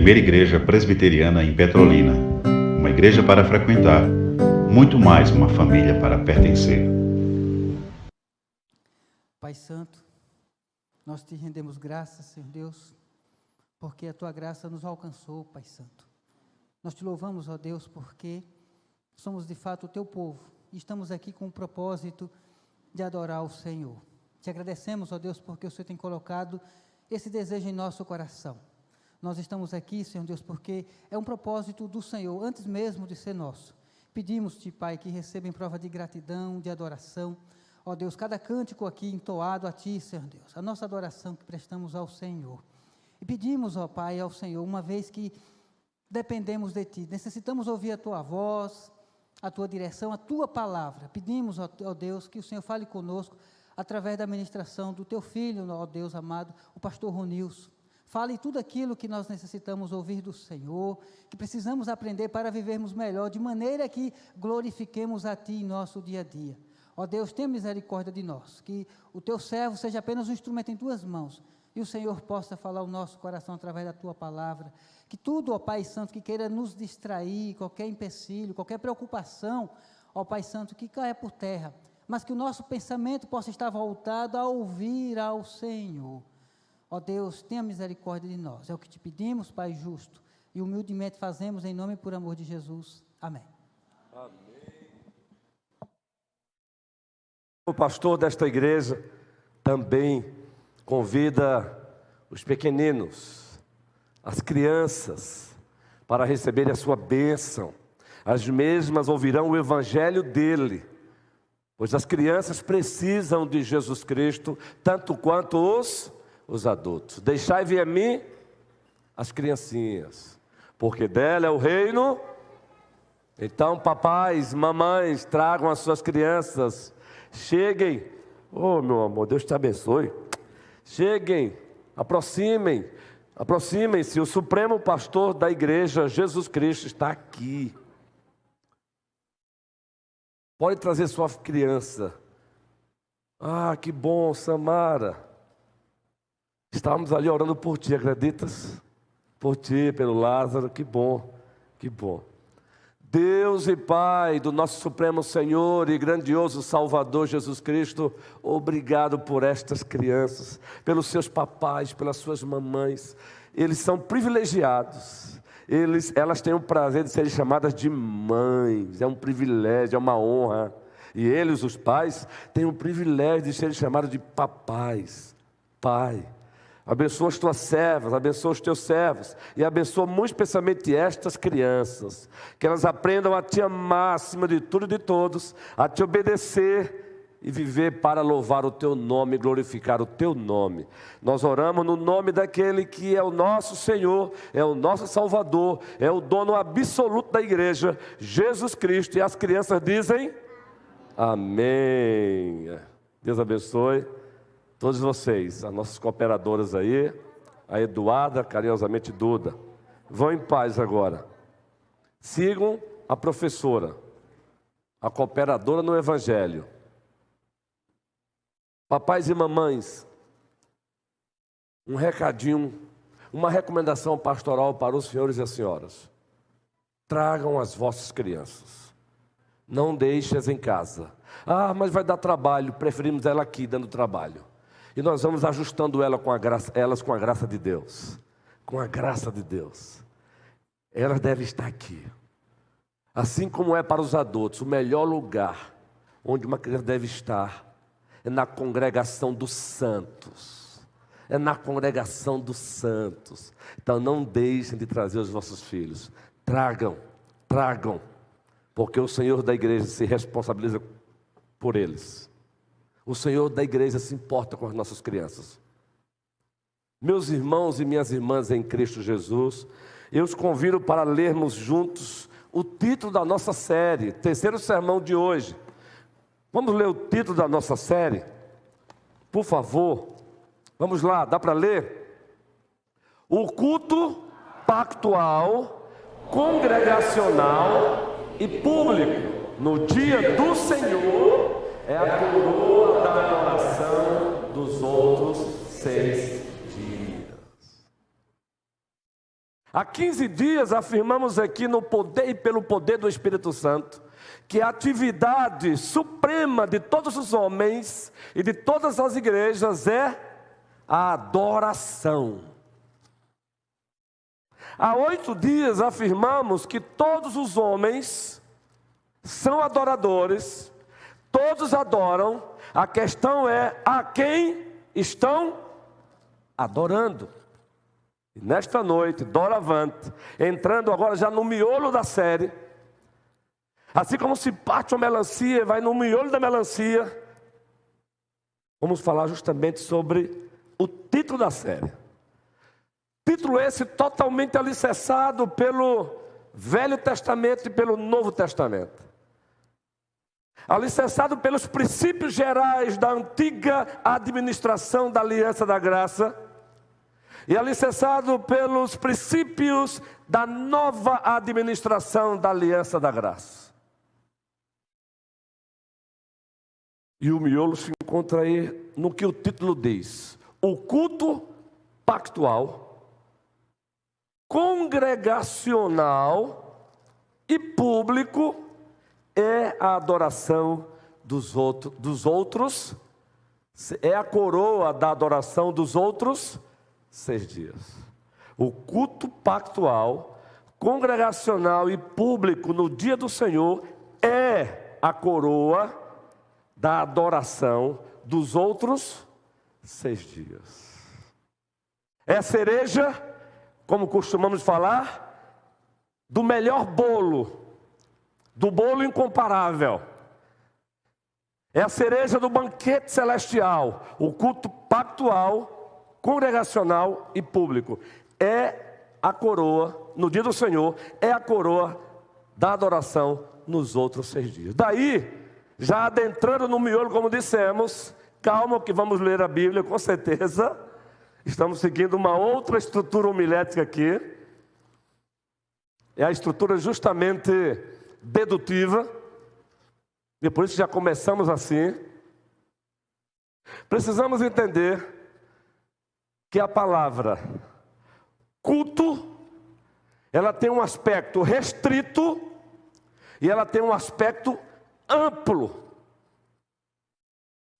primeira igreja presbiteriana em Petrolina. Uma igreja para frequentar, muito mais uma família para pertencer. Pai Santo, nós te rendemos graças, Senhor Deus, porque a tua graça nos alcançou, Pai Santo. Nós te louvamos, ó Deus, porque somos de fato o teu povo e estamos aqui com o propósito de adorar o Senhor. Te agradecemos, ó Deus, porque o Senhor tem colocado esse desejo em nosso coração. Nós estamos aqui, Senhor Deus, porque é um propósito do Senhor, antes mesmo de ser nosso. Pedimos-te, Pai, que receba em prova de gratidão, de adoração, ó Deus, cada cântico aqui entoado a Ti, Senhor Deus, a nossa adoração que prestamos ao Senhor. E pedimos, ó Pai, ao Senhor, uma vez que dependemos de Ti, necessitamos ouvir a Tua voz, a Tua direção, a Tua palavra. Pedimos, ó Deus, que o Senhor fale conosco através da ministração do Teu Filho, ó Deus amado, o pastor Ronilson. Fale tudo aquilo que nós necessitamos ouvir do Senhor, que precisamos aprender para vivermos melhor, de maneira que glorifiquemos a Ti em nosso dia a dia. Ó Deus, tenha misericórdia de nós, que o Teu servo seja apenas um instrumento em Tuas mãos, e o Senhor possa falar o nosso coração através da Tua palavra, que tudo, ó Pai Santo, que queira nos distrair, qualquer empecilho, qualquer preocupação, ó Pai Santo, que caia por terra, mas que o nosso pensamento possa estar voltado a ouvir ao Senhor. Ó Deus, tenha misericórdia de nós, é o que te pedimos, Pai justo, e humildemente fazemos em nome e por amor de Jesus. Amém. Amém. O pastor desta igreja também convida os pequeninos, as crianças, para receberem a sua bênção. As mesmas ouvirão o evangelho dele, pois as crianças precisam de Jesus Cristo, tanto quanto os adultos. Deixai vir a mim as criancinhas, porque dela é o reino. Então, papais, mamães, tragam as suas crianças. Cheguem, oh meu amor, Deus te abençoe. Cheguem, aproximem-se. O Supremo Pastor da igreja, Jesus Cristo, está aqui. Pode trazer sua criança. Ah, que bom, Samara. Estávamos ali orando por ti, acreditas? Por ti, pelo Lázaro, que bom, que bom. Deus e Pai do nosso Supremo Senhor e grandioso Salvador Jesus Cristo, obrigado por estas crianças, pelos seus papais, pelas suas mamães. Eles são privilegiados, elas têm o prazer de serem chamadas de mães, é um privilégio, é uma honra. E eles, os pais, têm o privilégio de serem chamados de papais, pai. Abençoa as tuas servas, abençoa os teus servos e abençoa muito especialmente estas crianças, que elas aprendam a te amar acima de tudo e de todos, a te obedecer e viver para louvar o teu nome, glorificar o teu nome. Nós oramos no nome daquele que é o nosso Senhor, é o nosso Salvador, é o dono absoluto da igreja, Jesus Cristo, e as crianças dizem amém. Deus abençoe todos vocês, as nossas cooperadoras aí, a Eduarda, carinhosamente Duda. Vão em paz agora. Sigam a professora, a cooperadora no Evangelho. Papais e mamães, um recadinho, uma recomendação pastoral para os senhores e as senhoras. Tragam as vossas crianças. Não deixem-as em casa. Ah, mas vai dar trabalho, preferimos ela aqui dando trabalho. E nós vamos ajustando elas com a graça de Deus. Com a graça de Deus. Elas devem estar aqui. Assim como é para os adultos, o melhor lugar onde uma criança deve estar é na congregação dos santos. É na congregação dos santos. Então não deixem de trazer os vossos filhos. Tragam. Porque o Senhor da igreja se responsabiliza por eles. O Senhor da igreja se importa com as nossas crianças. Meus irmãos e minhas irmãs em Cristo Jesus, eu os convido para lermos juntos o título da nossa série, terceiro sermão de hoje. Vamos ler o título da nossa série? Por favor, vamos lá, dá para ler? O culto pactual, congregacional e público no dia do Senhor é a coroa da adoração dos outros 6 dias. Há 15 dias afirmamos aqui no poder e pelo poder do Espírito Santo que a atividade suprema de todos os homens e de todas as igrejas é a adoração. Há 8 dias afirmamos que todos os homens são adoradores, todos adoram, a questão é a quem estão adorando. E nesta noite, doravante, entrando agora já no miolo da série, assim como se parte uma melancia e vai no miolo da melancia, vamos falar justamente sobre o título da série. Título esse totalmente alicerçado pelo Velho Testamento e pelo Novo Testamento. Alicerçado pelos princípios gerais da antiga administração da Aliança da Graça e alicerçado pelos princípios da nova administração da Aliança da Graça. E o miolo se encontra aí no que o título diz: o culto pactual, congregacional e público é a adoração dos outros, é a coroa da adoração dos outros 6 dias. O culto pactual, congregacional e público no dia do Senhor é a coroa da adoração dos outros 6 dias. É a cereja, como costumamos falar, do melhor bolo, do bolo incomparável. É a cereja do banquete celestial, o culto pactual, congregacional e público. É a coroa, no dia do Senhor, é a coroa da adoração nos outros 6 dias. Daí, já adentrando no miolo, como dissemos, calma que vamos ler a Bíblia com certeza. Estamos seguindo uma outra estrutura homilética aqui. É a estrutura justamente dedutiva. E por isso já começamos assim. Precisamos entender que a palavra culto, ela tem um aspecto restrito e ela tem um aspecto amplo.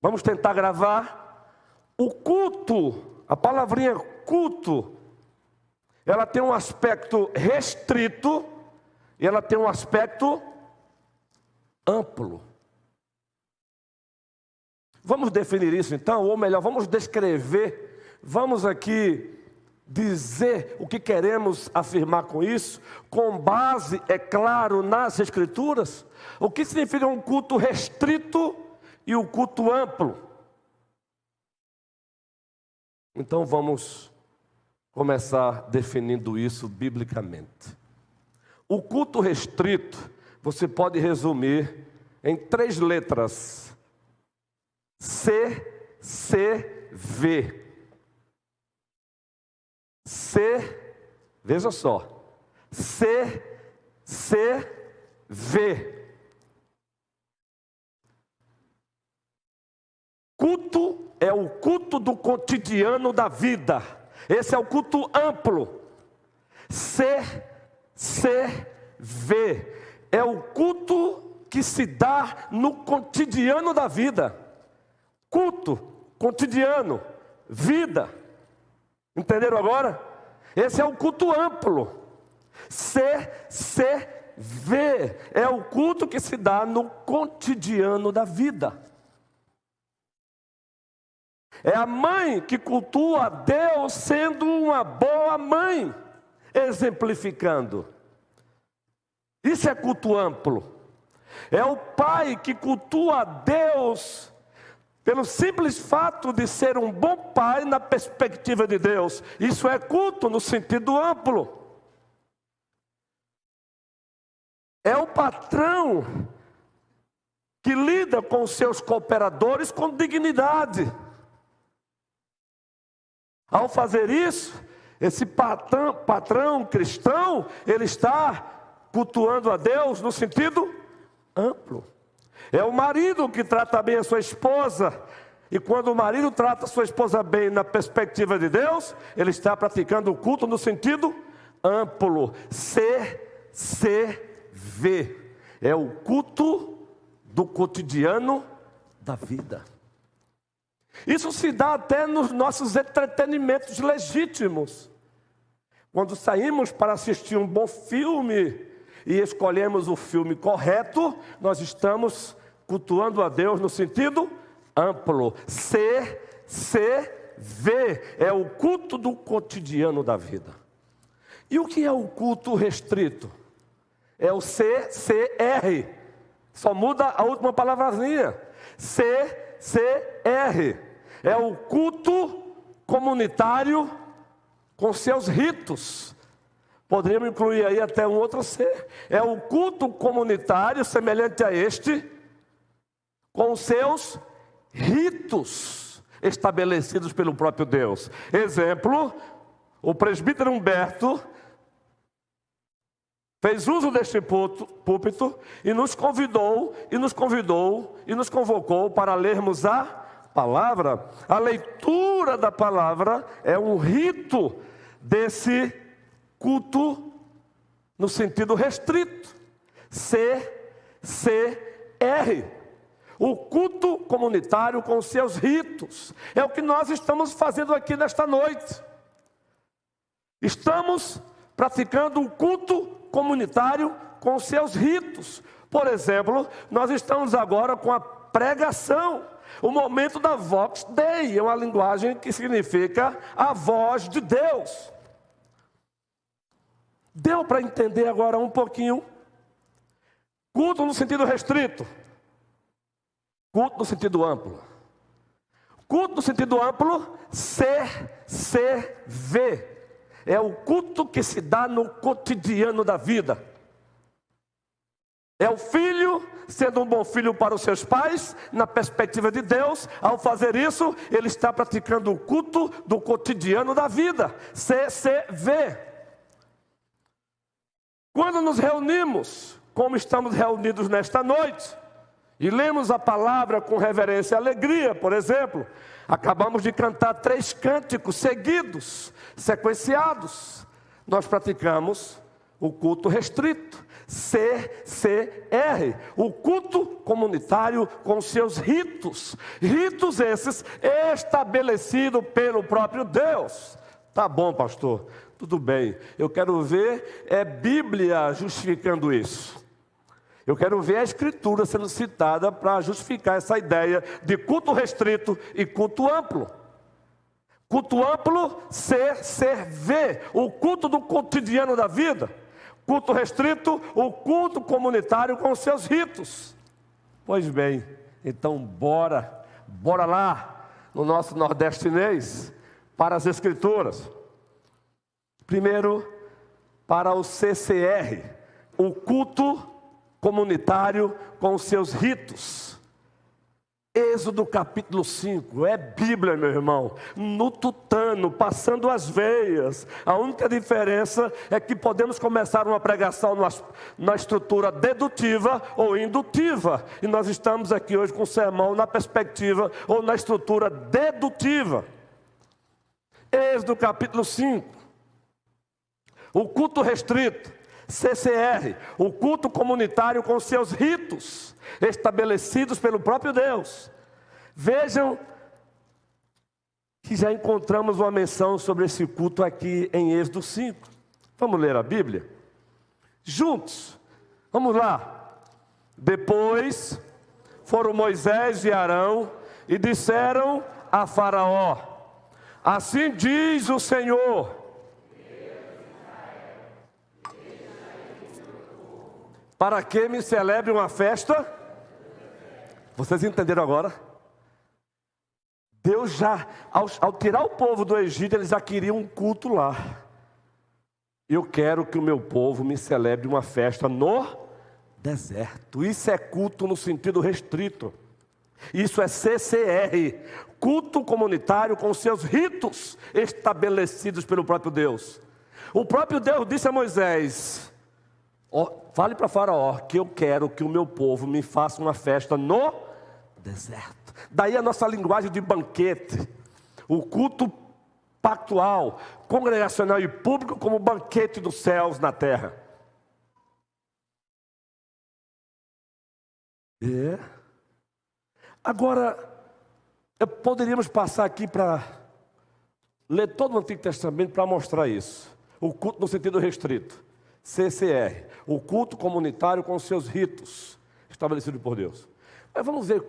Vamos tentar gravar. O culto, a palavrinha culto, ela tem um aspecto restrito e ela tem um aspecto amplo. Vamos definir isso então, ou melhor, vamos descrever, vamos aqui dizer o que queremos afirmar com isso, com base, é claro, nas Escrituras. O que significa um culto restrito e um culto amplo? Então vamos começar definindo isso biblicamente. O culto restrito, você pode resumir em 3 letras: CCV. Veja só, CCV. Culto é o culto do cotidiano da vida. Esse é o culto amplo. CCV é o culto que se dá no cotidiano da vida. Culto, cotidiano, vida. Entenderam agora? Esse é o culto amplo. CCV é o culto que se dá no cotidiano da vida. É a mãe que cultua a Deus sendo uma boa mãe, exemplificando. Isso é culto amplo. É o pai que cultua a Deus pelo simples fato de ser um bom pai na perspectiva de Deus. Isso é culto no sentido amplo. É o patrão que lida com os seus cooperadores com dignidade. Ao fazer isso, esse patrão cristão, ele está cultuando a Deus no sentido amplo. É o marido que trata bem a sua esposa. E quando o marido trata a sua esposa bem na perspectiva de Deus, ele está praticando o culto no sentido amplo. CCV. É o culto do cotidiano da vida. Isso se dá até nos nossos entretenimentos legítimos. Quando saímos para assistir um bom filme e escolhemos o filme correto, nós estamos cultuando a Deus no sentido amplo. CCV é o culto do cotidiano da vida. E o que é o culto restrito? É o CCR. Só muda a última palavrinha. CCR. É o culto comunitário com seus ritos. Poderíamos incluir aí até um outro C. É o culto comunitário semelhante a este, com seus ritos estabelecidos pelo próprio Deus. Exemplo, o presbítero Humberto fez uso deste púlpito e nos convocou para lermos a palavra. A leitura da palavra é um rito desse culto no sentido restrito. CCR. O culto comunitário com seus ritos. É o que nós estamos fazendo aqui nesta noite. Estamos praticando um culto comunitário com seus ritos. Por exemplo, nós estamos agora com a pregação. O momento da Vox Dei é uma linguagem que significa a voz de Deus. Deu para entender agora um pouquinho? Culto no sentido restrito. Culto no sentido amplo. Culto no sentido amplo, CCV. É o culto que se dá no cotidiano da vida. É o filho sendo um bom filho para os seus pais, na perspectiva de Deus. Ao fazer isso, ele está praticando o culto do cotidiano da vida. CCV. Quando nos reunimos, como estamos reunidos nesta noite, e lemos a palavra com reverência e alegria, por exemplo, acabamos de cantar 3 cânticos seguidos, sequenciados. Nós praticamos o culto restrito, CCR, o culto comunitário com seus ritos. Ritos esses estabelecidos pelo próprio Deus. Tá bom, pastor, tudo bem. Eu quero ver Bíblia justificando isso. Eu quero ver a Escritura sendo citada para justificar essa ideia de culto restrito e culto amplo. Culto amplo, CCV, o culto do cotidiano da vida. Culto restrito, o culto comunitário com seus ritos. Pois bem, então bora lá no nosso nordestinês para as Escrituras. Primeiro, para o CCR, o culto comunitário com os seus ritos. Êxodo capítulo 5, é Bíblia, meu irmão, no tutano, passando as veias. A única diferença é que podemos começar uma pregação na estrutura dedutiva ou indutiva. E nós estamos aqui hoje com o sermão na perspectiva ou na estrutura dedutiva. Êxodo capítulo 5, o culto restrito. CCR, o culto comunitário com seus ritos, estabelecidos pelo próprio Deus. Vejam que já encontramos uma menção sobre esse culto aqui em Êxodo 5. Vamos ler a Bíblia? Juntos, vamos lá. Depois foram Moisés e Arão e disseram a Faraó: assim diz o Senhor, para que me celebre uma festa? Vocês entenderam agora? Deus já, ao tirar o povo do Egito, eles já queriam um culto lá. Eu quero que o meu povo me celebre uma festa no deserto. Isso é culto no sentido restrito. Isso é CCR, culto comunitário com seus ritos estabelecidos pelo próprio Deus. O próprio Deus disse a Moisés: fale para Faraó que eu quero que o meu povo me faça uma festa no deserto. Daí a nossa linguagem de banquete. O culto pactual, congregacional e público como banquete dos céus na terra. Agora, poderíamos passar aqui para ler todo o Antigo Testamento para mostrar isso. O culto no sentido restrito, CCR, o culto comunitário com seus ritos estabelecidos por Deus. Mas vamos ver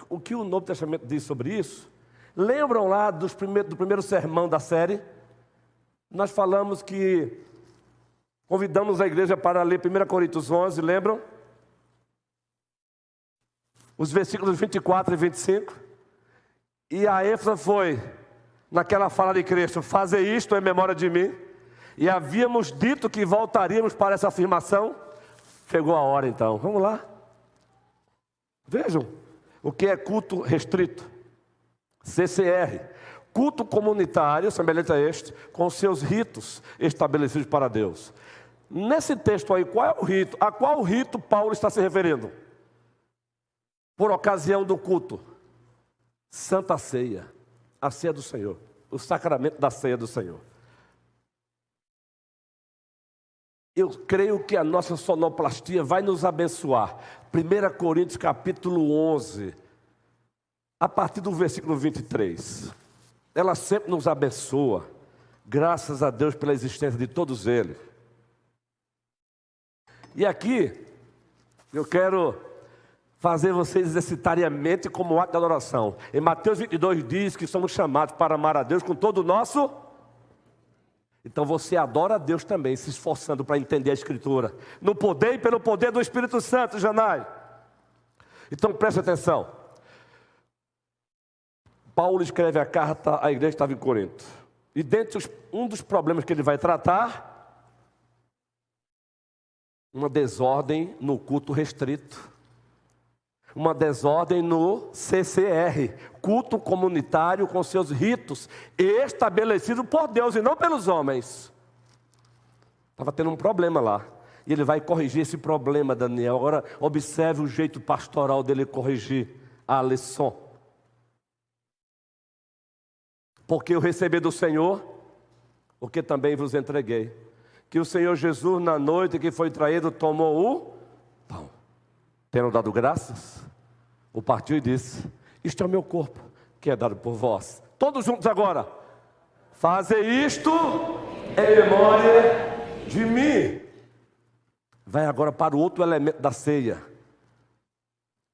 o que o Novo Testamento diz sobre isso. Lembram lá do primeiro sermão da série? Nós falamos que convidamos a igreja para ler 1 Coríntios 11, lembram? Os versículos 24 e 25. E a ênfase foi naquela fala de Cristo: fazer isto em memória de mim. E havíamos dito que voltaríamos para essa afirmação. Chegou a hora então, vamos lá. Vejam o que é culto restrito. CCR, culto comunitário, semelhante a este, com seus ritos estabelecidos para Deus. Nesse texto aí, qual é o rito? A qual rito Paulo está se referindo? Por ocasião do culto. Santa Ceia, a ceia do Senhor, o sacramento da ceia do Senhor. Eu creio que a nossa sonoplastia vai nos abençoar. 1 Coríntios capítulo 11, a partir do versículo 23. Ela sempre nos abençoa, graças a Deus pela existência de todos eles. E aqui, eu quero fazer vocês exercitarem a mente como ato de adoração. Em Mateus 22 diz que somos chamados para amar a Deus com todo o nosso. Então você adora a Deus também, se esforçando para entender a Escritura, no poder e pelo poder do Espírito Santo, Janai. Então preste atenção. Paulo escreve a carta à igreja que estava em Corinto. E dentre um dos problemas que ele vai tratar, uma desordem no culto restrito. Uma desordem no CCR, culto comunitário com seus ritos, estabelecido por Deus e não pelos homens. Estava tendo um problema lá. E ele vai corrigir esse problema, Daniel. Agora observe o jeito pastoral dele corrigir a lição. Porque eu recebi do Senhor, o que também vos entreguei. Que o Senhor Jesus, na noite que foi traído, tomou o pão. Tendo dado graças, o partiu e disse: isto é o meu corpo, que é dado por vós. Todos juntos agora. Fazei isto em memória de mim. Vai agora para o outro elemento da ceia.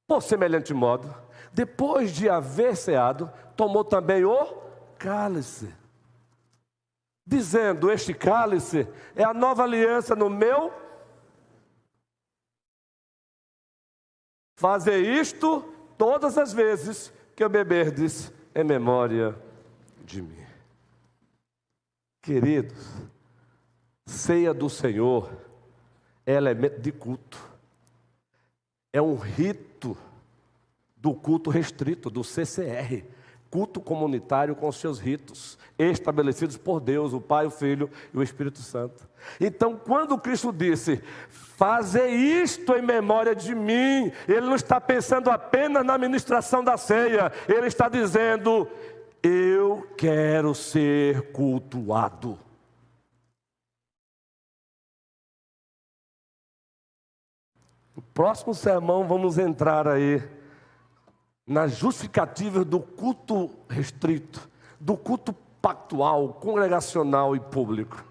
Por semelhante modo, depois de haver ceado, tomou também o cálice, dizendo: este cálice é a nova aliança no meu. Fazer isto todas as vezes que eu beberdes em memória de mim. Queridos, ceia do Senhor é elemento de culto. É um rito do culto restrito, do CCR. Culto comunitário com seus ritos, estabelecidos por Deus, o Pai, o Filho e o Espírito Santo. Então, quando Cristo disse: fazer isto em memória de mim, Ele não está pensando apenas na ministração da ceia, Ele está dizendo: eu quero ser cultuado. No próximo sermão vamos entrar aí nas justificativas do culto restrito, do culto pactual, congregacional e público.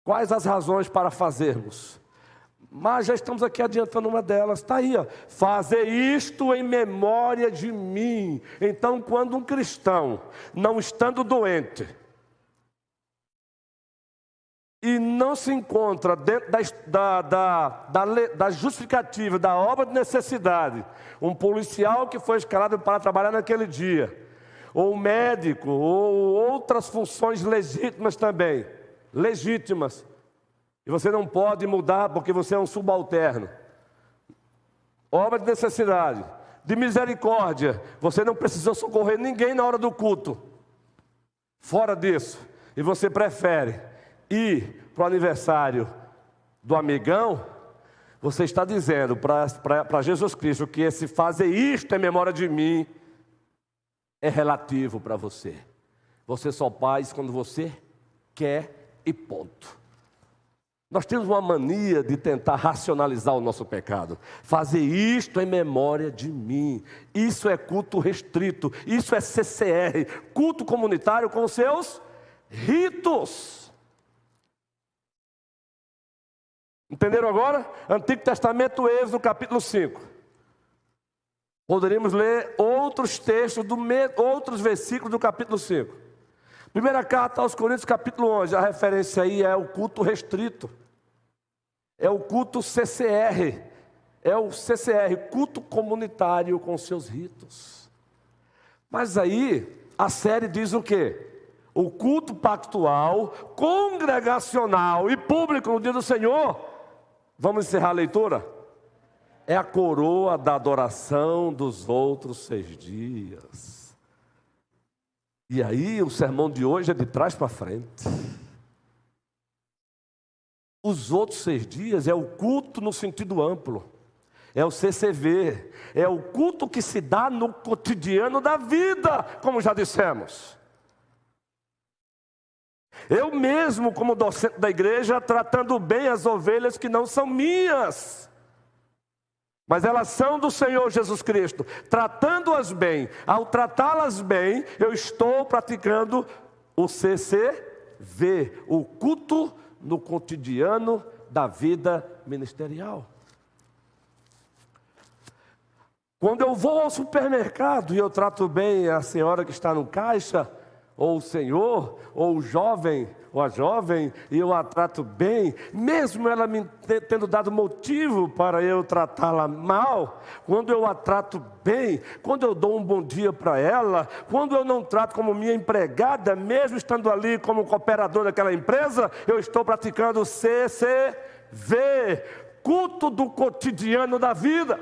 Quais as razões para fazermos? Mas já estamos aqui adiantando uma delas, está aí, ó. Fazer isto em memória de mim. Então, quando um cristão, não estando doente, e não se encontra dentro da justificativa da obra de necessidade, um policial que foi escalado para trabalhar naquele dia, ou um médico, ou outras funções legítimas também, legítimas, e você não pode mudar porque você é um subalterno. Obra de necessidade, de misericórdia, você não precisou socorrer ninguém na hora do culto. Fora disso, e você prefere ir para o aniversário do amigão, você está dizendo para Jesus Cristo que esse fazer isto em memória de mim é relativo para você. Você só faz quando você quer e ponto. Nós temos uma mania de tentar racionalizar o nosso pecado. Fazer isto em memória de mim. Isso é culto restrito. Isso é CCR, culto comunitário com seus ritos. Entenderam agora? Antigo Testamento, Êxodo, capítulo 5. Poderíamos ler outros textos, outros versículos do capítulo 5. Primeira carta aos Coríntios, capítulo 11. A referência aí é o culto restrito. É o culto CCR. É o CCR, culto comunitário com seus ritos. Mas aí, a série diz o quê? O culto pactual, congregacional e público no dia do Senhor. Vamos encerrar a leitura? É a coroa da adoração dos outros 6 dias. E aí o sermão de hoje é de trás para frente. Os outros 6 dias é o culto no sentido amplo. É o CCV. É o culto que se dá no cotidiano da vida, como já dissemos. Eu mesmo, como docente da igreja, tratando bem as ovelhas que não são minhas, mas elas são do Senhor Jesus Cristo, tratando-as bem. Ao tratá-las bem, eu estou praticando o CCV, o culto no cotidiano da vida ministerial. Quando eu vou ao supermercado e eu trato bem a senhora que está no caixa, ou o senhor, ou o jovem, ou a jovem, e eu a trato bem, mesmo ela me tendo dado motivo para eu tratá-la mal, quando eu a trato bem, quando eu dou um bom dia para ela, quando eu não trato como minha empregada, mesmo estando ali como cooperador daquela empresa, eu estou praticando o CCV, culto do cotidiano da vida.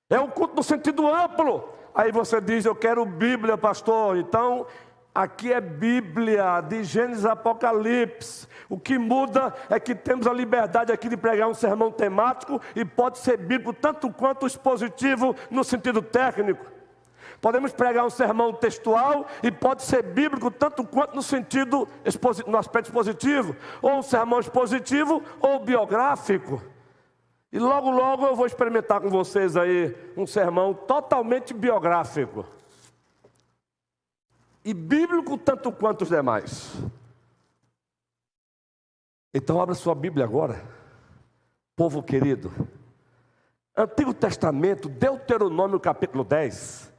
É um culto no sentido amplo. Aí você diz, eu quero Bíblia, pastor. Então, aqui é Bíblia, de Gênesis a Apocalipse. O que muda é que temos a liberdade aqui de pregar um sermão temático e pode ser bíblico tanto quanto expositivo no sentido técnico. Podemos pregar um sermão textual e pode ser bíblico tanto quanto no sentido, no aspecto expositivo, ou um sermão expositivo ou biográfico. E logo, logo eu vou experimentar com vocês aí um sermão totalmente biográfico. E bíblico tanto quanto os demais. Então abra sua Bíblia agora. Povo querido. Antigo Testamento, Deuteronômio capítulo 10.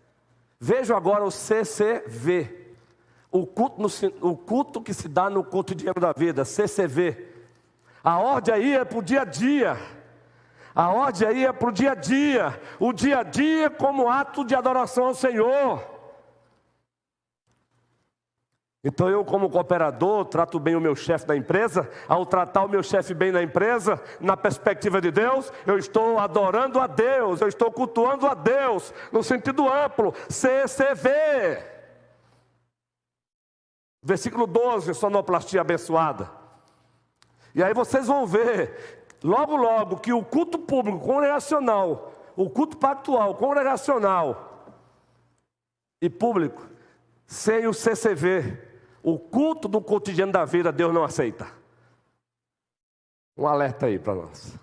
Veja agora o CCV. O culto que se dá no cotidiano da vida, CCV. A ordem aí é para o dia a dia. A ordem aí é para o dia a dia. O dia a dia como ato de adoração ao Senhor. Então eu, como cooperador, trato bem o meu chefe da empresa. Ao tratar o meu chefe bem na empresa, na perspectiva de Deus, eu estou adorando a Deus, eu estou cultuando a Deus, no sentido amplo, CCV. Versículo 12, sonoplastia abençoada. E aí vocês vão ver, logo, logo, que o culto público congregacional, o culto pactual congregacional e público, sem o CCV, o culto do cotidiano da vida, Deus não aceita. Um alerta aí para nós.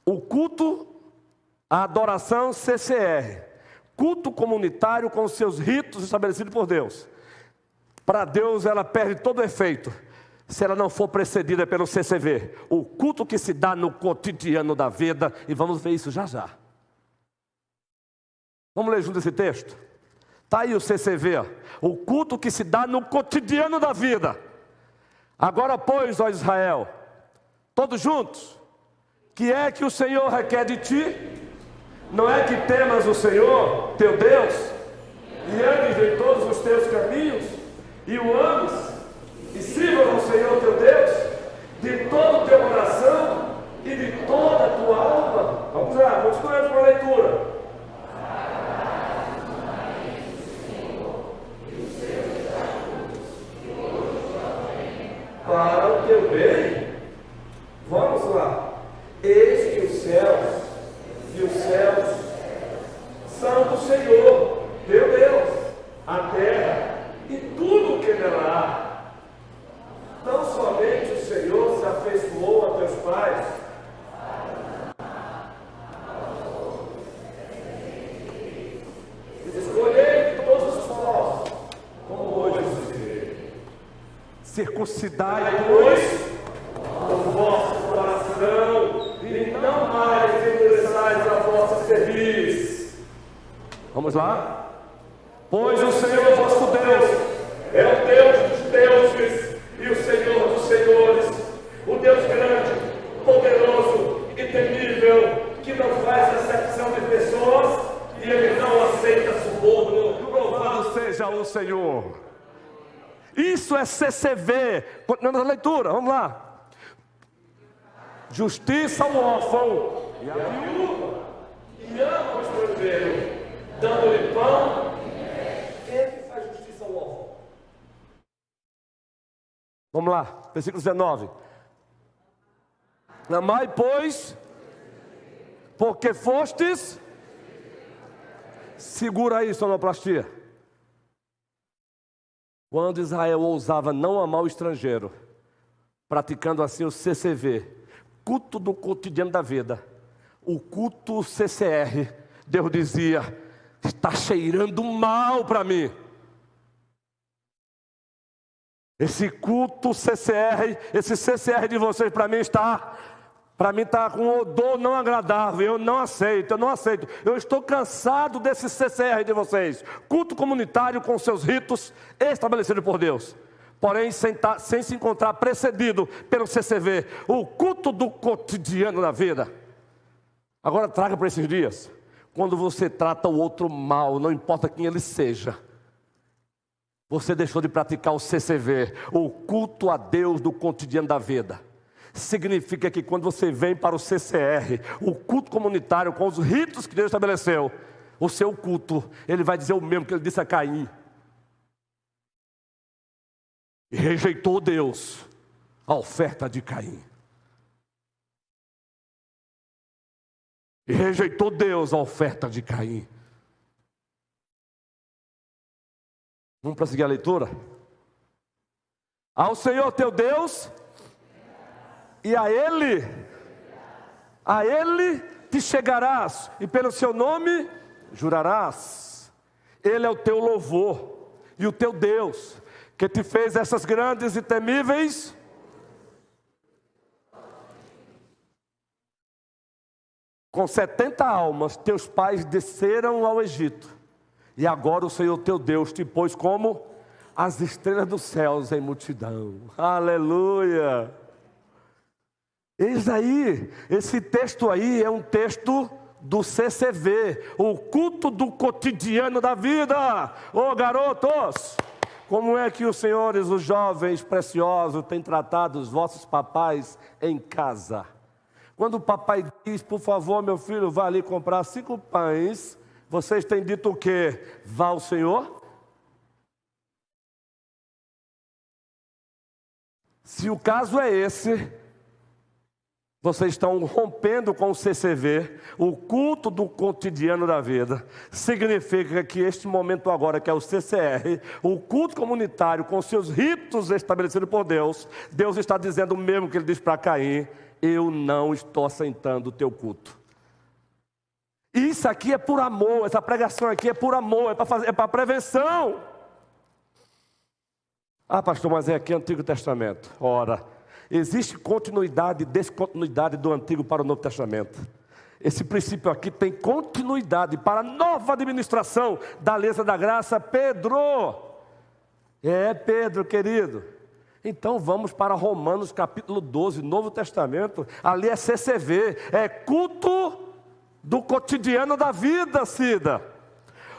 O culto, a adoração CCR, culto comunitário com os seus ritos estabelecidos por Deus. Para Deus ela perde todo o efeito se ela não for precedida pelo CCV, o culto que se dá no cotidiano da vida, e vamos ver isso já já. Vamos ler junto esse texto? Está aí o CCV, o culto que se dá no cotidiano da vida. Agora, pois, ó Israel, todos juntos, que é que o Senhor requer de ti? Não é que temas o Senhor, teu Deus, e andes em todos os teus caminhos, e o ames, e sirva ao Senhor teu Deus de todo o teu coração e de toda a tua alma. Vamos lá, continuamos com a leitura. Para o teu bem. Vamos lá. Eis que os céus são do Senhor teu Deus, a terra e tudo o que nela há. Não somente o Senhor se afeiçoou a teus pais, escolhei de todos os povos, como hoje se vê. Circuncidai, pois, o vosso coração, e não mais endureçais a vossa cerviz. Vamos lá? Pois o Senhor vosso Deus é o Deus dos deuses e o Senhor dos senhores, o Deus grande, poderoso e temível, que não faz acepção de pessoas e Ele não aceita suborno. Louvado seja o Senhor. Isso é CCV. Continuando a leitura, vamos lá. Justiça ao órfão e à viúva, e ama o estrangeiro, dando-lhe pão. Quem é que faz justiça ao órfão? Vamos lá, versículo 19. Amai, pois, porque fostes. Segura aí, sonoplastia. Quando Israel ousava não amar o estrangeiro, praticando assim o CCV, culto do cotidiano da vida, o culto CCR, Deus dizia: está cheirando mal para mim. Esse culto CCR, esse CCR de vocês para mim está com um odor não agradável. Eu não aceito. Eu estou cansado desse CCR de vocês. Culto comunitário com seus ritos estabelecidos por Deus. Porém, sem se encontrar precedido pelo CCV, o culto do cotidiano da vida. Agora traga para esses dias. Quando você trata o outro mal, não importa quem ele seja, você deixou de praticar o CCV, o culto a Deus do cotidiano da vida. Significa que quando você vem para o CCR, o culto comunitário com os ritos que Deus estabeleceu, o seu culto, ele vai dizer o mesmo que ele disse a Caim. E rejeitou Deus, a oferta de Caim. E rejeitou Deus, a oferta de Caim. Vamos prosseguir a leitura? Ao Senhor teu Deus, e a Ele te chegarás, e pelo seu nome jurarás. Ele é o teu louvor, e o teu Deus, que te fez essas grandes e temíveis. Com 70 almas, teus pais desceram ao Egito, e agora o Senhor teu Deus te pôs como as estrelas dos céus em multidão. Aleluia! Eis aí, esse texto aí é um texto do CCV, o culto do cotidiano da vida. Ô garotos, como é que os senhores, os jovens preciosos, têm tratado os vossos papais em casa? Quando o papai diz: por favor, meu filho, vá ali comprar 5 pães, vocês têm dito o quê? Vá ao Senhor? Se o caso é esse, vocês estão rompendo com o CCV, o culto do cotidiano da vida. Significa que este momento agora, que é o CCR, o culto comunitário com seus ritos estabelecidos por Deus, Deus está dizendo o mesmo que Ele diz para Caim: eu não estou aceitando o teu culto. Isso aqui é por amor, essa pregação aqui é por amor, é para prevenção. Ah, pastor, mas é aqui Antigo Testamento. Ora, existe continuidade e descontinuidade do Antigo para o Novo Testamento. Esse princípio aqui tem continuidade para a nova administração da aliança da graça. Pedro, Pedro querido. Então vamos para Romanos capítulo 12, Novo Testamento. Ali é CCV, é culto do cotidiano da vida, Cida.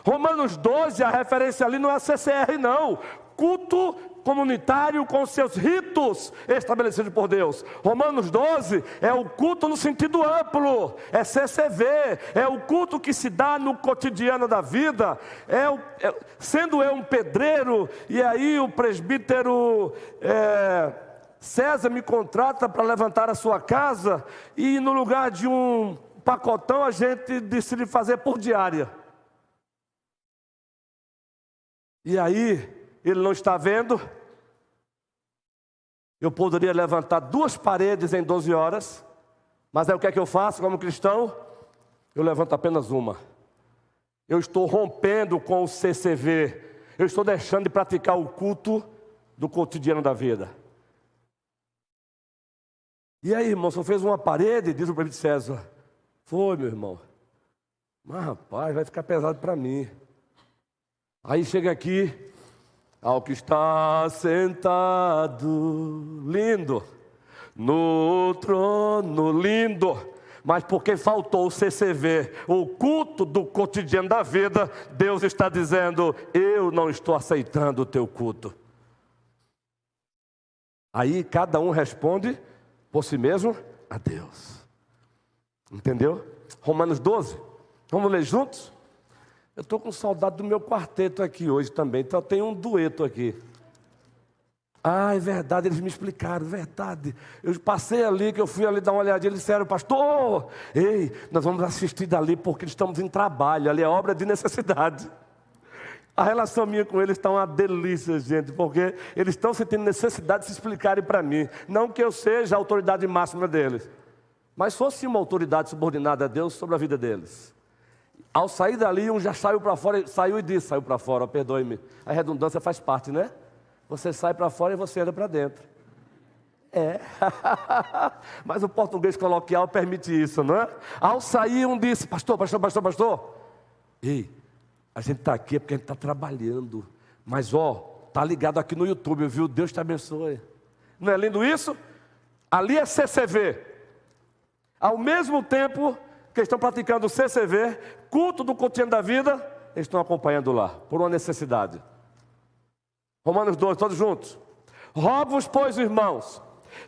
Romanos 12, a referência ali não é CCR não. Culto comunitário com seus ritos estabelecidos por Deus. Romanos 12 é o culto no sentido amplo, é CCV, é o culto que se dá no cotidiano da vida. Sendo eu um pedreiro, e aí o presbítero César me contrata para levantar a sua casa, e no lugar de um pacotão a gente decide fazer por diária. E aí, ele não está vendo. Eu poderia levantar 2 paredes em 12 horas, mas aí o que é que eu faço como cristão? Eu levanto apenas uma. Eu estou rompendo com o CCV. Eu estou deixando de praticar o culto do cotidiano da vida. E aí, irmão, só fez uma parede, diz o prefeito César. Foi, meu irmão. Mas, rapaz, vai ficar pesado para mim. Aí chega aqui, ao que está sentado, lindo, no trono, lindo. Mas porque faltou o CCV, o culto do cotidiano da vida, Deus está dizendo, eu não estou aceitando o teu culto. Aí cada um responde por si mesmo a Deus. Entendeu? Romanos 12. Vamos ler juntos? Eu estou com saudade do meu quarteto aqui hoje também, então eu tenho um dueto aqui. Ah, é verdade, eles me explicaram, verdade. Eu passei ali, que eu fui ali dar uma olhadinha, eles disseram, pastor, ei, nós vamos assistir dali porque estamos em trabalho, ali é obra de necessidade. A relação minha com eles está uma delícia, gente, porque eles estão sentindo necessidade de se explicarem para mim. Não que eu seja a autoridade máxima deles, mas fosse uma autoridade subordinada a Deus sobre a vida deles. Ao sair dali, um já saiu para fora, saiu e disse, saiu para fora, perdoe-me. A redundância faz parte, né? Você sai para fora e você anda para dentro. É. Mas o português coloquial permite isso, não é? Ao sair, um disse, pastor. Ei, a gente está aqui porque a gente está trabalhando. Mas, tá ligado aqui no YouTube, viu? Deus te abençoe. Não é lindo isso? Ali é CCV. Ao mesmo tempo que estão praticando o CCV, culto do cotidiano da vida, eles estão acompanhando lá, por uma necessidade. Romanos 12, todos juntos. Rogo-vos, pois, irmãos,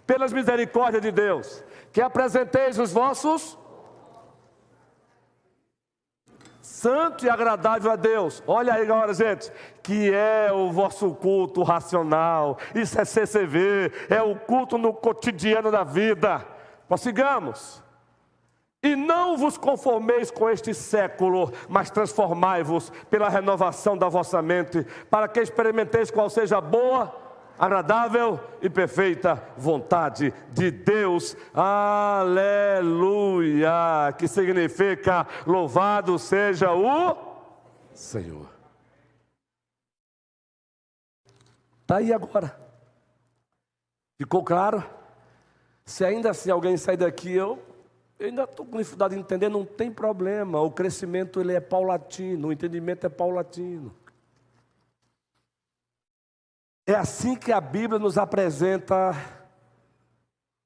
pelas misericórdias de Deus, que apresenteis os vossos santo e agradável a Deus. Olha aí agora, gente, que é o vosso culto racional. Isso é CCV, é o culto no cotidiano da vida. Prossigamos. E não vos conformeis com este século, mas transformai-vos pela renovação da vossa mente, para que experimenteis qual seja a boa, agradável e perfeita vontade de Deus. Aleluia! Que significa, louvado seja o Senhor. Está aí agora. Ficou claro? Se ainda assim alguém sair daqui, eu ainda estou com dificuldade de entender, não tem problema. O crescimento ele é paulatino, o entendimento é paulatino. É assim que a Bíblia nos apresenta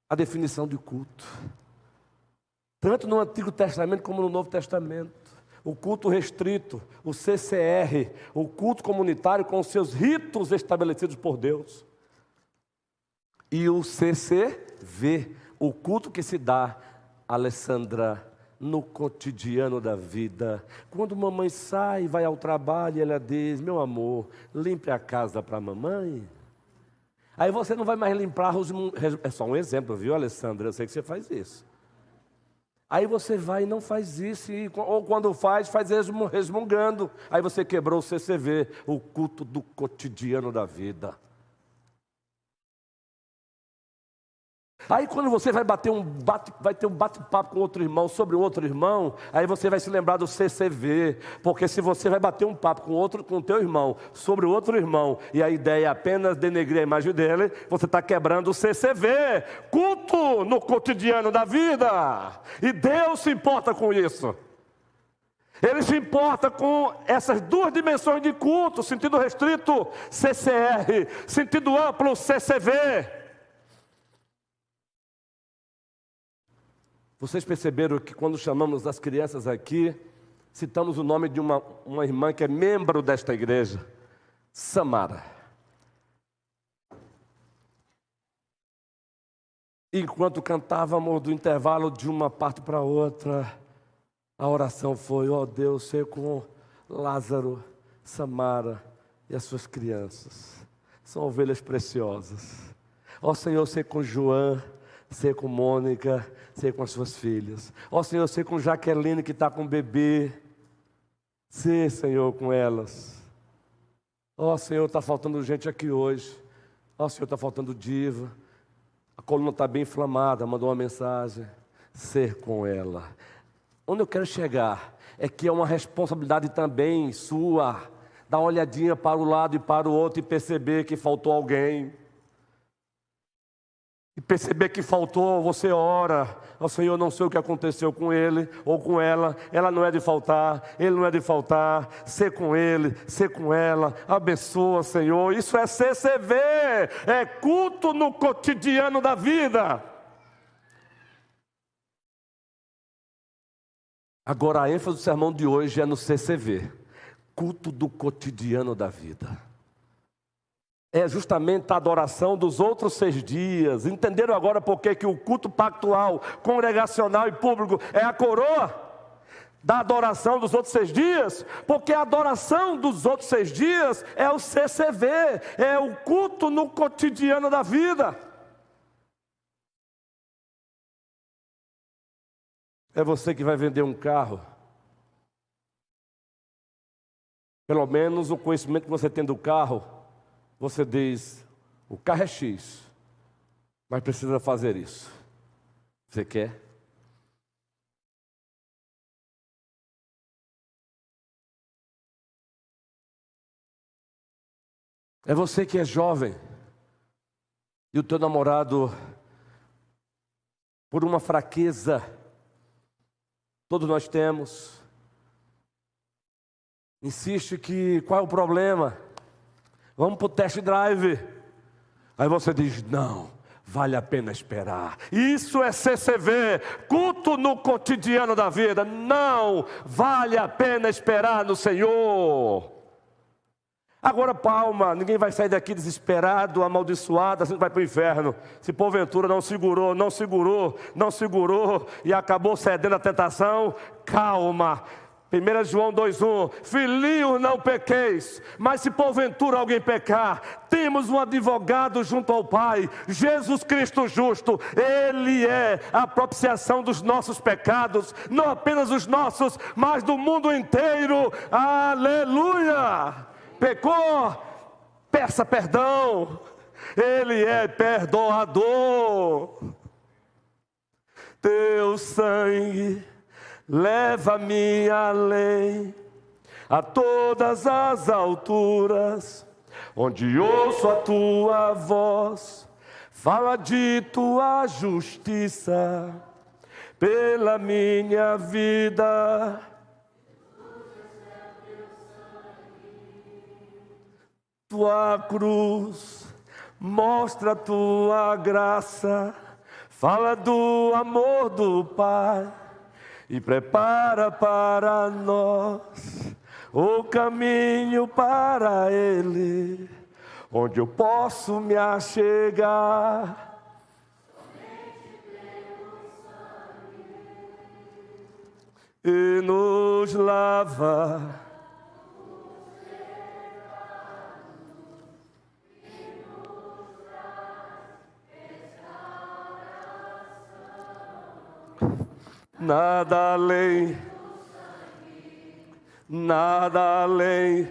a definição de culto. Tanto no Antigo Testamento como no Novo Testamento. O culto restrito, o CCR, o culto comunitário com os seus ritos estabelecidos por Deus. E o CCV, o culto que se dá, Alessandra, no cotidiano da vida. Quando mamãe sai e vai ao trabalho, ela diz, meu amor, limpe a casa para a mamãe. Aí você não vai mais limpar os... É só um exemplo, viu, Alessandra? Eu sei que você faz isso. Aí você vai e não faz isso, ou quando faz resmungando. Aí você quebrou o CCV, o culto do cotidiano da vida. Aí quando você vai ter um bate-papo com outro irmão sobre outro irmão, aí você vai se lembrar do CCV, porque se você vai bater um papo com o teu irmão sobre outro irmão, e a ideia é apenas denegrir a imagem dele, você está quebrando o CCV, culto no cotidiano da vida, e Deus se importa com isso. Ele se importa com essas duas dimensões de culto, sentido restrito, CCR, sentido amplo, CCV. Vocês perceberam que quando chamamos as crianças aqui, citamos o nome de uma irmã que é membro desta igreja, Samara. Enquanto cantávamos do intervalo de uma parte para outra, a oração foi, ó Deus, ser com Lázaro, Samara e as suas crianças. São ovelhas preciosas. Ó Senhor, ser com João, ser com Mônica, ser com as suas filhas. Ó Senhor, ser com Jaqueline que está com o bebê. Ser, Senhor, com elas. Ó Senhor, está faltando gente aqui hoje. Ó Senhor, está faltando diva. A coluna está bem inflamada, mandou uma mensagem. Ser com ela. Onde eu quero chegar é que é uma responsabilidade também sua. Dar uma olhadinha para o lado e para o outro e perceber que faltou alguém. E perceber que faltou, você ora. Ó Senhor, não sei o que aconteceu com ele ou com ela. Ela não é de faltar, ele não é de faltar. Ser com ele, ser com ela. Abençoa, Senhor. Isso é CCV, é culto no cotidiano da vida. Agora a ênfase do sermão de hoje é no CCV, culto do cotidiano da vida. É justamente a adoração dos outros 6 dias. Entenderam agora por que o culto pactual, congregacional e público é a coroa da adoração dos outros 6 dias? Porque a adoração dos outros 6 dias é o CCV, é o culto no cotidiano da vida. É você que vai vender um carro. Pelo menos o conhecimento que você tem do carro, você diz, o carro é X, mas precisa fazer isso. Você quer? É você que é jovem e o teu namorado, por uma fraqueza, todos nós temos, insiste que, qual é o problema? Vamos para o test drive. Aí você diz, não, vale a pena esperar. Isso é CCV, culto no cotidiano da vida. Não, vale a pena esperar no Senhor. Agora palma, ninguém vai sair daqui desesperado, amaldiçoado, assim vai para o inferno. Se porventura não segurou e acabou cedendo à tentação, calma. 1 João 2,1, filhinhos, não pequeis, mas se porventura alguém pecar, temos um advogado junto ao Pai, Jesus Cristo justo. Ele é a propiciação dos nossos pecados, não apenas os nossos, mas do mundo inteiro. Aleluia! Pecou, peça perdão, Ele é perdoador. Teu sangue leva-me além, a todas as alturas, onde ouço a tua voz, fala de tua justiça, pela minha vida. Tua cruz mostra a tua graça, fala do amor do Pai e prepara para nós o caminho para Ele, onde eu posso me achegar. E nos lava nada além, nada além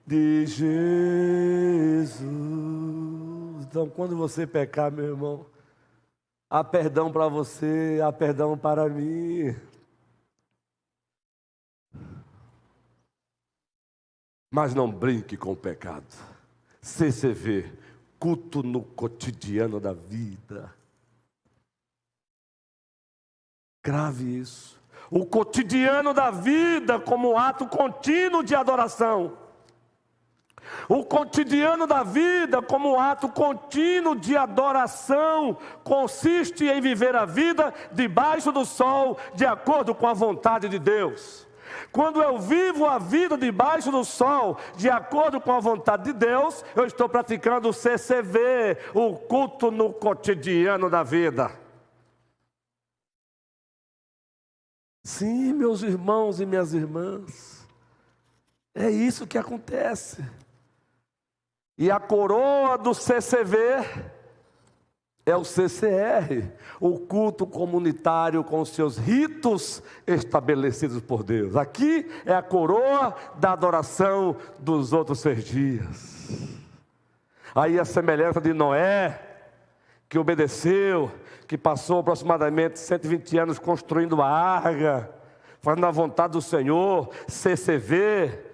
de Jesus. Então, quando você pecar, meu irmão, há perdão para você, há perdão para mim. Mas não brinque com o pecado. CCV, culto no cotidiano da vida. Grave isso. O cotidiano da vida como ato contínuo de adoração. O cotidiano da vida como ato contínuo de adoração consiste em viver a vida debaixo do sol, de acordo com a vontade de Deus. Quando eu vivo a vida debaixo do sol, de acordo com a vontade de Deus, eu estou praticando o CCV, o culto no cotidiano da vida. Sim, meus irmãos e minhas irmãs, é isso que acontece. E a coroa do CCV É o CCR, o culto comunitário com os seus ritos estabelecidos por Deus. Aqui é a coroa da adoração dos outros 6 dias. Aí a semelhança de Noé, que obedeceu, que passou aproximadamente 120 anos construindo a arca, fazendo a vontade do Senhor, CCV.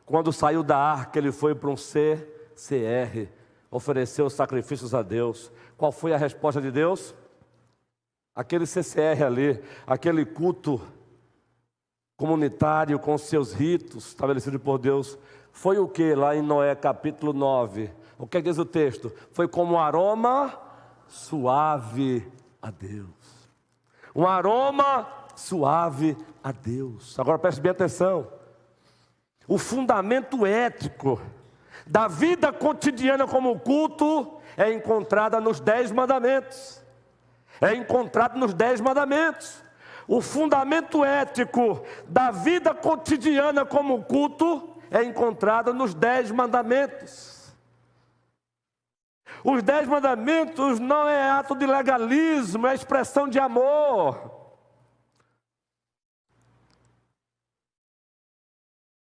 Quando saiu da arca, ele foi para um CCR, ofereceu sacrifícios a Deus. Qual foi a resposta de Deus? Aquele CCR ali, aquele culto comunitário com seus ritos estabelecidos por Deus, foi o que lá em Noé capítulo 9? O que diz o texto? Foi como um aroma suave a Deus. Um aroma suave a Deus. Agora preste bem atenção. O fundamento ético da vida cotidiana como culto é encontrada nos 10 mandamentos. É encontrado nos 10 mandamentos. O fundamento ético da vida cotidiana como culto é encontrado nos 10 mandamentos. Os 10 mandamentos não é ato de legalismo, é expressão de amor.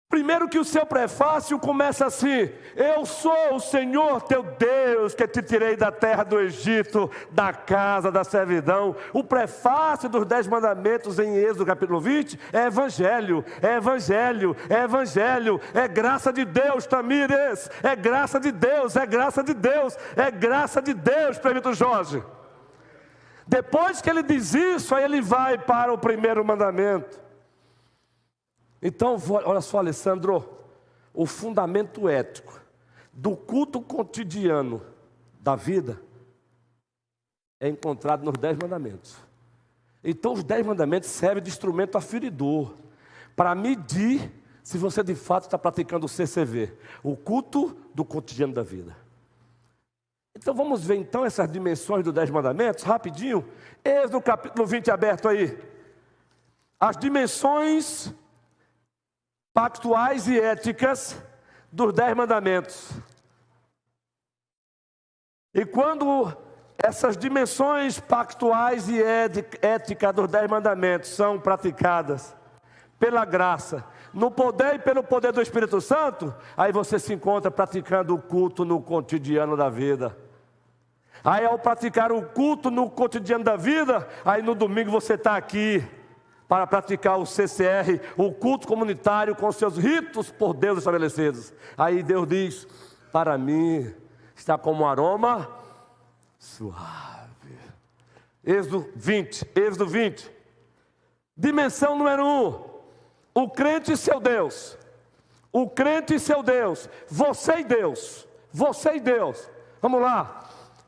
Primeiro que o seu prefácio começa assim: eu sou o Senhor teu Deus, que te tirei da terra do Egito, da casa da servidão. O prefácio dos 10 mandamentos em Êxodo capítulo 20 é evangelho, é evangelho, é evangelho, é graça de Deus, Tamires, é graça de Deus, é graça de Deus, é graça de Deus, presbítero Jorge. Depois que ele diz isso, aí ele vai para o primeiro mandamento. Então, olha só, Alessandro, o fundamento ético do culto cotidiano da vida é encontrado nos 10 mandamentos. Então, os 10 mandamentos servem de instrumento aferidor para medir se você de fato está praticando o CCV, o culto do cotidiano da vida. Então, vamos ver então essas dimensões dos 10 mandamentos, rapidinho. Êxodo capítulo 20 aberto aí. As dimensões pactuais e éticas dos 10 mandamentos. E quando essas dimensões pactuais e éticas dos 10 mandamentos são praticadas pela graça, no poder e pelo poder do Espírito Santo, aí você se encontra praticando o culto no cotidiano da vida. Aí ao praticar o culto no cotidiano da vida, aí no domingo você está aqui para praticar o CCR, o culto comunitário com seus ritos por Deus estabelecidos. Aí Deus diz: para mim está como um aroma suave. Êxodo 20. Dimensão número 1, o crente e seu Deus. O crente e seu Deus, você e Deus, você e Deus. Vamos lá.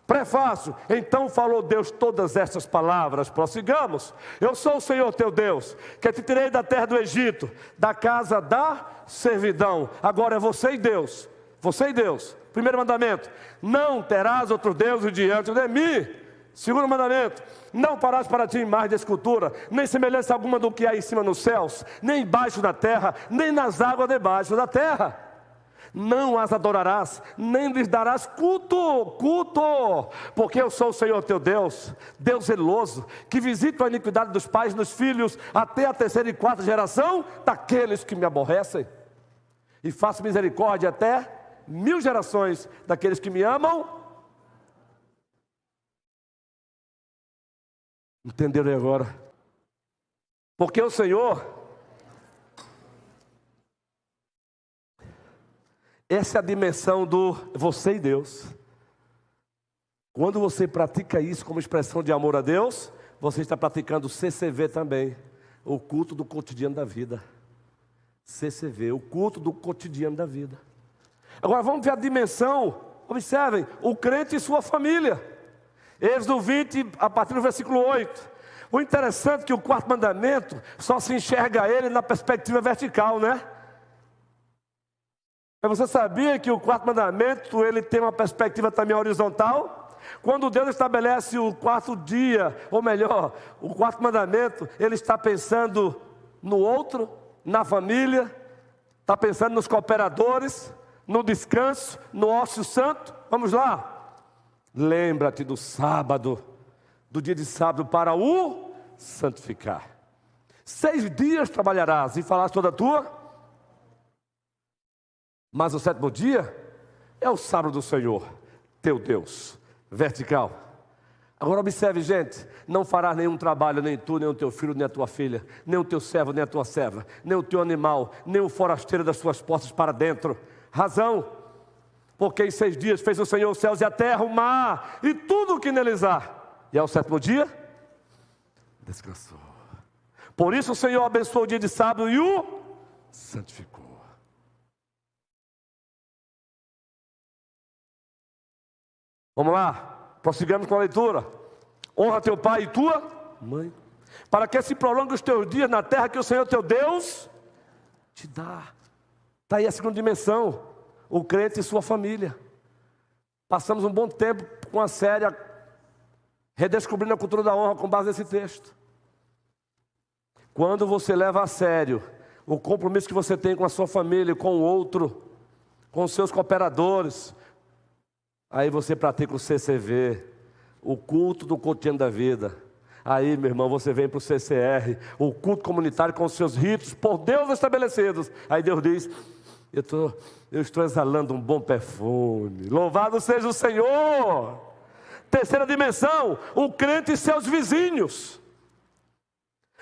Prefácio: então falou Deus todas essas palavras, prossigamos. Eu sou o Senhor teu Deus, que te tirei da terra do Egito, da casa da servidão. Agora é você e Deus, você e Deus. Primeiro mandamento: não terás outros deuses diante de mim. Segundo mandamento: não farás para ti imagem de escultura, nem semelhança alguma do que há em cima nos céus, nem embaixo da terra, nem nas águas debaixo da terra. Não as adorarás, nem lhes darás culto, porque eu sou o Senhor teu Deus, Deus zeloso, que visita a iniquidade dos pais nos filhos, até a 3ª e 4ª geração daqueles que me aborrecem, e faço misericórdia até 1000 gerações daqueles que me amam. Entenderam agora? Porque o Senhor, essa é a dimensão do você e Deus. Quando você pratica isso como expressão de amor a Deus, você está praticando o CCV também, o culto do cotidiano da vida. CCV, o culto do cotidiano da vida. Agora vamos ver a dimensão, observem, o crente e sua família. Êxodo 20, a partir do versículo 8. O interessante é que o 4º mandamento só se enxerga ele na perspectiva vertical, né? Mas você sabia que o 4º mandamento, ele tem uma perspectiva também horizontal? Quando Deus estabelece o 4º dia, ou melhor, o 4º mandamento, ele está pensando no outro, na família, está pensando nos cooperadores, no descanso, no ócio santo. Vamos lá. Lembra-te do sábado, do dia de sábado, para o santificar. 6 dias trabalharás e farás toda a tua, mas o 7º dia é o sábado do Senhor, teu Deus. Vertical. Agora observe, gente, não farás nenhum trabalho, nem tu, nem o teu filho, nem a tua filha, nem o teu servo, nem a tua serva, nem o teu animal, nem o forasteiro das suas portas para dentro. Razão, porque em 6 dias fez o Senhor os céus e a terra, o mar e tudo o que neles há. E ao 7º dia, descansou. Por isso o Senhor abençoou o dia de sábado e o santificou. Vamos lá, prossigamos com a leitura. Honra teu pai e tua mãe, para que se prolongue os teus dias na terra que o Senhor teu Deus te dá. Está aí a segunda dimensão, o crente e sua família. Passamos um bom tempo com a série Redescobrindo a Cultura da Honra com base nesse texto. Quando você leva a sério o compromisso que você tem com a sua família, com o outro, com os seus cooperadores, aí você pratica o CCV, o culto do cotidiano da vida. Aí, meu irmão, você vem para o CCR, o culto comunitário com os seus ritos, por Deus estabelecidos. Aí Deus diz, eu estou exalando um bom perfume. Louvado seja o Senhor. Terceira dimensão, o crente e seus vizinhos.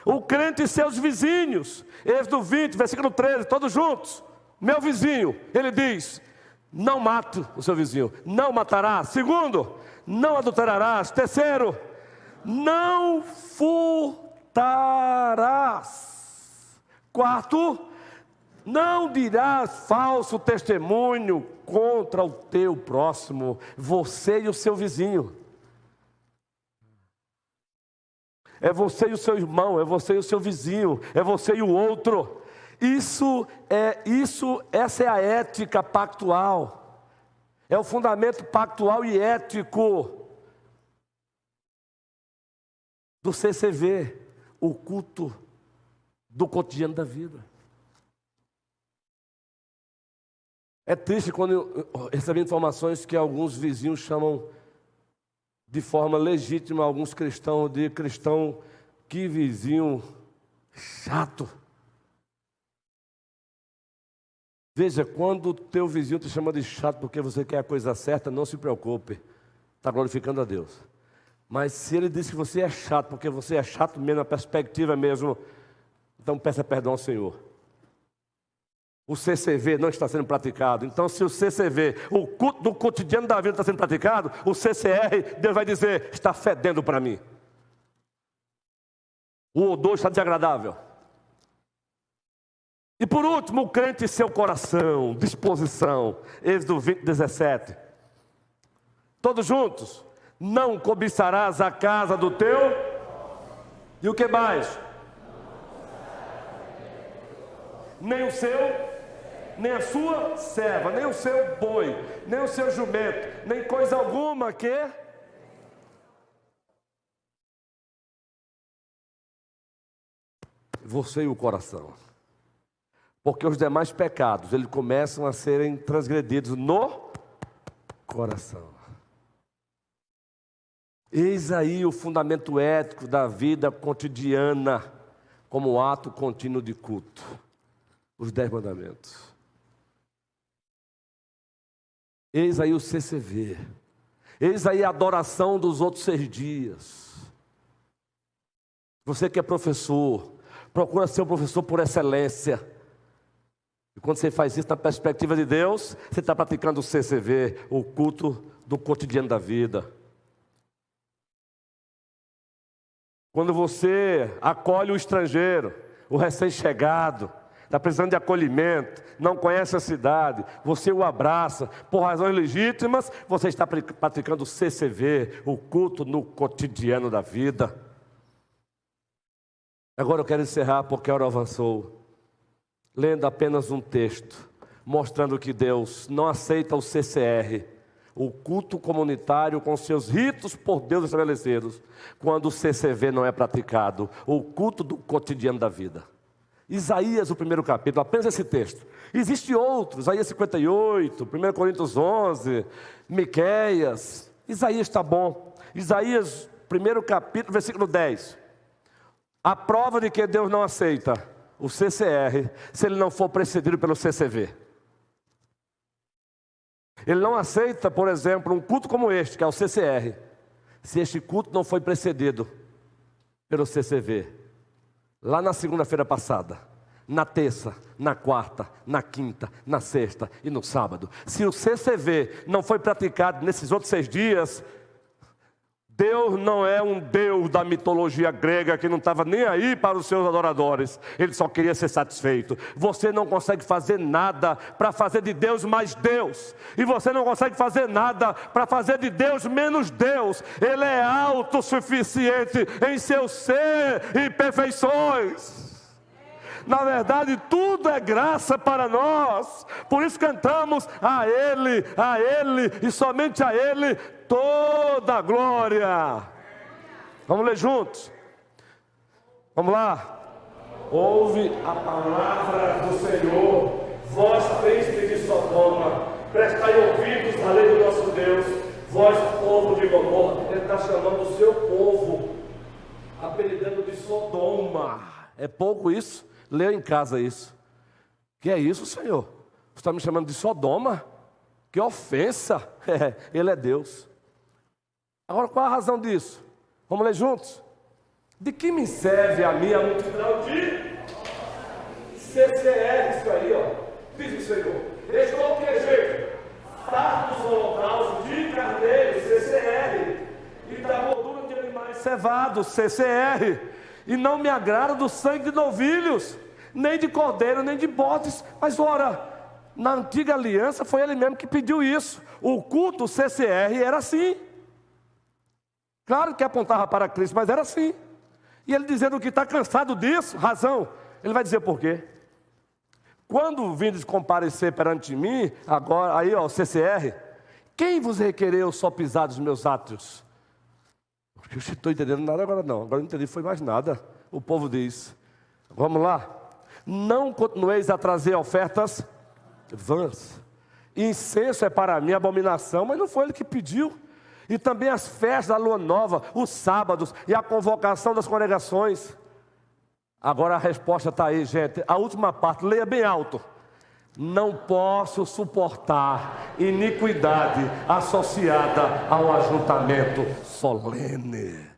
O crente e seus vizinhos. Êxodo 20, versículo 13, todos juntos. Meu vizinho, ele diz, não mate o seu vizinho, não matarás. Segundo, não adulterarás. Terceiro, não furtarás. Quarto, não dirás falso testemunho contra o teu próximo, você e o seu vizinho. É você e o seu irmão, é você e o seu vizinho, é você e o outro. Essa é a ética pactual. É o fundamento pactual e ético do CCV, o culto do cotidiano da vida. É triste quando eu recebo informações que alguns vizinhos chamam de forma legítima alguns cristãos de cristão, que vizinho chato. Veja, quando o teu vizinho te chama de chato porque você quer a coisa certa, não se preocupe, está glorificando a Deus. Mas se ele diz que você é chato porque você é chato mesmo, na perspectiva mesmo, então peça perdão ao Senhor. O CCV não está sendo praticado. Então, se o CCV, o culto do cotidiano da vida está sendo praticado, o CCR, Deus vai dizer, está fedendo para mim. O odor está desagradável. E por último, o crente e seu coração, disposição. Êxodo 20, 17. Todos juntos. Não cobiçarás a casa do teu. E o que mais? Nem o seu, nem a sua serva, nem o seu boi, nem o seu jumento, nem coisa alguma que... Você e o coração. Porque os demais pecados, eles começam a serem transgredidos no coração. Eis aí o fundamento ético da vida cotidiana, como ato contínuo de culto. Os 10 mandamentos. Eis aí o CCV. Eis aí a adoração dos outros 6 dias. Você que é professor, procura ser um professor por excelência. E quando você faz isso na perspectiva de Deus, você está praticando o CCV, o culto do cotidiano da vida. Quando você acolhe o estrangeiro, o recém-chegado, está precisando de acolhimento, não conhece a cidade, você o abraça, por razões legítimas, você está praticando o CCV, o culto no cotidiano da vida. Agora eu quero encerrar porque a hora avançou, lendo apenas um texto, mostrando que Deus não aceita o CCR, o culto comunitário com seus ritos por Deus estabelecidos, quando o CCV não é praticado, o culto do cotidiano da vida. Isaías, o primeiro capítulo, apenas esse texto. Existem outros, Isaías 58, 1 Coríntios 11, Miqueias, Isaías está bom. Isaías, 1º capítulo, versículo 10. A prova de que Deus não aceita o CCR se ele não for precedido pelo CCV. Ele não aceita, por exemplo, um culto como este, que é o CCR, se este culto não foi precedido pelo CCV. Lá na segunda-feira passada, na terça, na quarta, na quinta, na sexta e no sábado. Se o CCV não foi praticado nesses outros 6 dias, Deus não é um Deus da mitologia grega que não estava nem aí para os seus adoradores. Ele só queria ser satisfeito. Você não consegue fazer nada para fazer de Deus mais Deus. E você não consegue fazer nada para fazer de Deus menos Deus. Ele é autossuficiente em seu ser e perfeições. Na verdade, tudo é graça para nós. Por isso cantamos a Ele e somente a Ele toda a glória. Vamos ler juntos? Vamos lá. Ouve a palavra do Senhor, vós príncipes de Sodoma, prestai ouvidos à lei do nosso Deus, vós povo de Gomorra. Ele está chamando o seu povo, apelidando de Sodoma. É pouco isso? Leia em casa isso. Que é isso, Senhor? Você está me chamando de Sodoma? Que ofensa! Ele é Deus. Agora, qual a razão disso? Vamos ler juntos? De que me serve a minha multidão de CCR? Isso aí, ó. Diz o Senhor. Estou que jeito? Fartos holocaustos de carneiro, CCR. E da gordura de animais cevados, CCR. E não me agrada do sangue de novilhos, nem de cordeiro, nem de bodes. Mas ora, na antiga aliança foi ele mesmo que pediu isso. O culto CCR era assim. Claro que apontava para Cristo, mas era assim. E ele dizendo que está cansado disso, razão. Ele vai dizer por quê. Quando vindes comparecer perante mim, agora, aí ó, CCR, quem vos requereu só pisar dos meus átrios? Eu não estou entendendo nada agora não. Agora não entendi, foi mais nada. O povo diz, vamos lá. Não continueis a trazer ofertas vãs. Incenso é para mim abominação, mas não foi ele que pediu. E também as festas da lua nova, os sábados e a convocação das congregações. Agora a resposta está aí, gente. A última parte, leia bem alto. Não posso suportar iniquidade associada ao ajuntamento solene.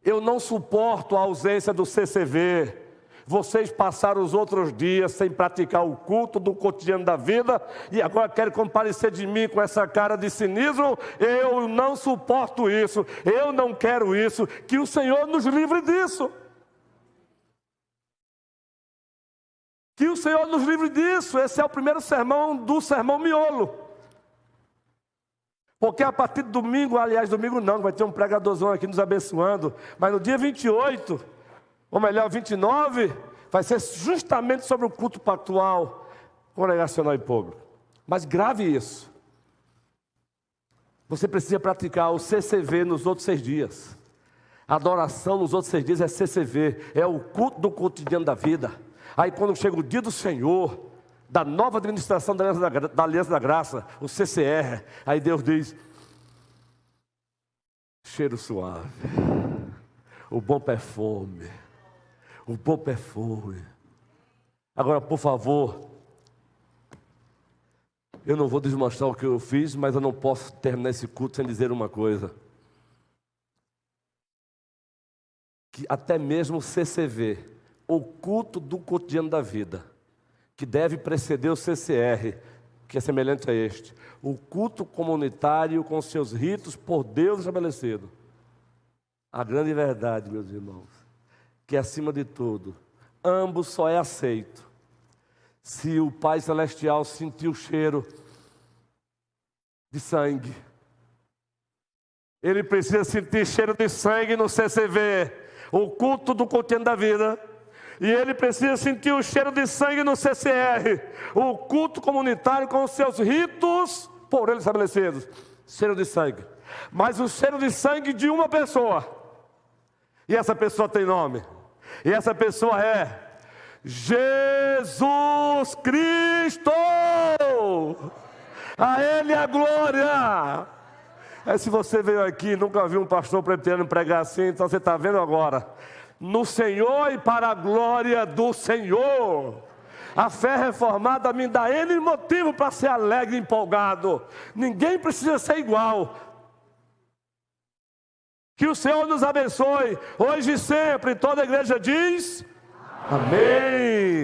Eu não suporto a ausência do CCV. Vocês passaram os outros dias sem praticar o culto do cotidiano da vida e agora querem comparecer de mim com essa cara de cinismo. Eu não suporto isso, eu não quero isso. Que o Senhor nos livre disso. Que o Senhor nos livre disso. Esse é o primeiro sermão do sermão miolo. Porque a partir de domingo, aliás, domingo não, vai ter um pregadorzão aqui nos abençoando. Mas no dia 28, ou melhor, 29, vai ser justamente sobre o culto pactual, congregacional e público. Mas grave isso. Você precisa praticar o CCV nos outros 6 dias. A adoração nos outros 6 dias é CCV, é o culto do cotidiano da vida. Aí quando chega o dia do Senhor, da nova administração da Aliança da Graça, o CCR, aí Deus diz, cheiro suave, o bom perfume, o bom perfume. Agora, por favor, eu não vou desmostrar o que eu fiz, mas eu não posso terminar esse culto sem dizer uma coisa. Que até mesmo o CCV, o culto do cotidiano da vida, que deve preceder o CCR, que é semelhante a este, o culto comunitário com seus ritos por Deus estabelecido. A grande verdade, meus irmãos, que acima de tudo, ambos só é aceito se o Pai Celestial sentir o cheiro de sangue. Ele precisa sentir cheiro de sangue no CCV, o culto do cotidiano da vida. E ele precisa sentir o cheiro de sangue no CCR, o culto comunitário com os seus ritos por ele estabelecidos. Cheiro de sangue. Mas o cheiro de sangue de uma pessoa. E essa pessoa tem nome. E essa pessoa é Jesus Cristo. A Ele a glória. Se você veio aqui e nunca viu um pastor presbiteriano pregar assim, então você está vendo agora. No Senhor e para a glória do Senhor. A fé reformada me dá N motivo para ser alegre e empolgado. Ninguém precisa ser igual. Que o Senhor nos abençoe, hoje e sempre. Toda a igreja diz: amém.